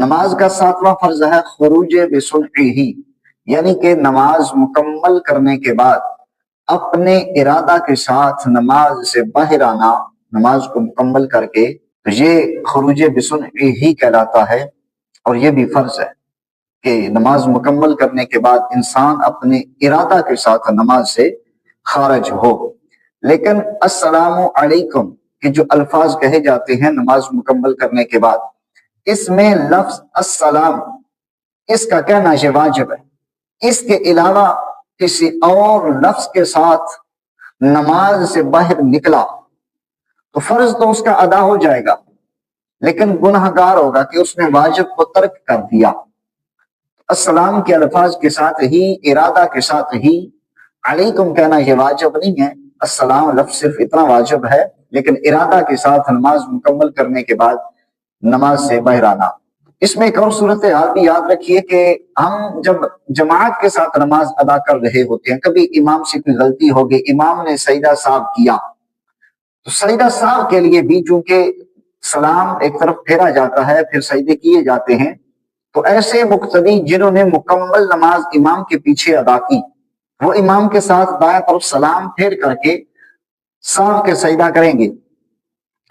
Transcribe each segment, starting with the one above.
نماز کا ساتواں فرض ہے خروج بسنعہ، یعنی کہ نماز مکمل کرنے کے بعد اپنے ارادہ کے ساتھ نماز سے باہر آنا، نماز کو مکمل کر کے، تو یہ خروج بسنعہ ہی کہلاتا ہے، اور یہ بھی فرض ہے کہ نماز مکمل کرنے کے بعد انسان اپنے ارادہ کے ساتھ نماز سے خارج ہو۔ لیکن السلام علیکم کے جو الفاظ کہے جاتے ہیں نماز مکمل کرنے کے بعد، اس میں لفظ السلام، اس کا کہنا یہ واجب ہے۔ اس کے علاوہ کسی اور لفظ کے ساتھ نماز سے باہر نکلا تو فرض تو اس کا ادا ہو جائے گا، لیکن گنہگار ہوگا کہ اس نے واجب کو ترک کر دیا۔ السلام کے الفاظ کے ساتھ ہی، ارادہ کے ساتھ ہی علیکم کہنا یہ واجب نہیں ہے، السلام لفظ صرف اتنا واجب ہے، لیکن ارادہ کے ساتھ نماز مکمل کرنے کے بعد نماز سے باہر آنا۔ اس میں ایک اور صورتحال بھی یاد رکھیے کہ ہم جب جماعت کے ساتھ نماز ادا کر رہے ہوتے ہیں، کبھی امام سے کوئی غلطی ہو گئی، امام نے سجدہ صاحب کیا، تو سجدہ صاحب کے لیے بھی چونکہ سلام ایک طرف پھیرا جاتا ہے، پھر سجدے کیے جاتے ہیں، تو ایسے مقتدی جنہوں نے مکمل نماز امام کے پیچھے ادا کی، وہ امام کے ساتھ دائیں طرف سلام پھیر کر کے صاحب کے سجدہ کریں گے۔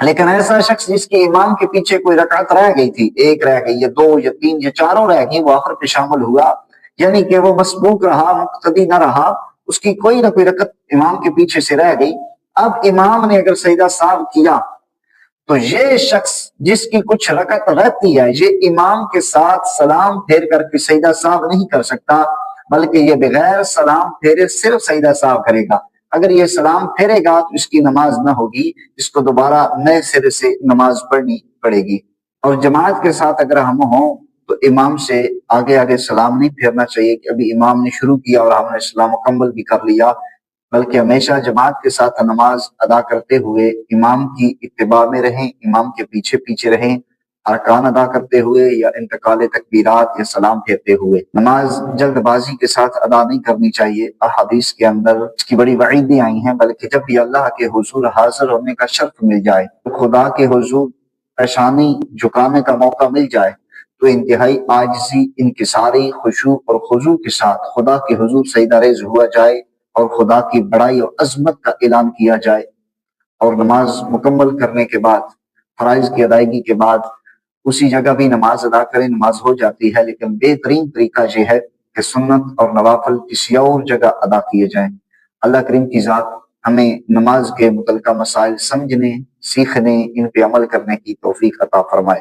لیکن ایسا شخص جس کی امام کے پیچھے کوئی رکعت رہ گئی تھی، ایک رہ گئی یا دو یا تین یا چاروں رہ گئی، وہ آخر پہ شامل ہوا، یعنی کہ وہ مسبوق رہا، مقتدی نہ رہا، اس کی کوئی نہ کوئی رکعت امام کے پیچھے سے رہ گئی، اب امام نے اگر سجدہ صاحب کیا تو یہ شخص جس کی کچھ رکعت رہتی ہے، یہ امام کے ساتھ سلام پھیر کر کے سجدہ صاحب نہیں کر سکتا، بلکہ یہ بغیر سلام پھیرے صرف سجدہ صاحب کرے گا۔ اگر یہ سلام پھیرے گا تو اس کی نماز نہ ہوگی، اس کو دوبارہ نئے سرے سے نماز پڑھنی پڑے گی۔ اور جماعت کے ساتھ اگر ہم ہوں تو امام سے آگے آگے سلام نہیں پھیرنا چاہیے کہ ابھی امام نے شروع کیا اور ہم نے سلام مکمل بھی کر لیا، بلکہ ہمیشہ جماعت کے ساتھ نماز ادا کرتے ہوئے امام کی اتباع میں رہیں، امام کے پیچھے پیچھے رہیں، ارکان ادا کرتے ہوئے یا انتقال تکبیرات یا سلام پھیرتے ہوئے۔ نماز جلد بازی کے ساتھ ادا نہیں کرنی چاہیے، احادیث کے اندر اس کی بڑی وعیدیں آئی ہیں، بلکہ جب بھی اللہ کے حضور حاضر ہونے کا شرف مل جائے، تو خدا کے حضور پیشانی جھکانے کا موقع مل جائے، تو انتہائی عاجزی، انکساری، خشوع اور خضوع کے ساتھ خدا کے حضور سجدہ ریز ہوا جائے اور خدا کی بڑائی اور عظمت کا اعلان کیا جائے، اور نماز مکمل کرنے کے بعد، فرائض کی ادائیگی کے بعد اسی جگہ بھی نماز ادا کریں، نماز ہو جاتی ہے۔ لیکن بہترین طریقہ یہ ہے کہ سنت اور نوافل کسی اور جگہ ادا کیے جائیں۔ اللہ کریم کی ذات ہمیں نماز کے متعلقہ مسائل سمجھنے، سیکھنے، ان پہ عمل کرنے کی توفیق عطا فرمائے۔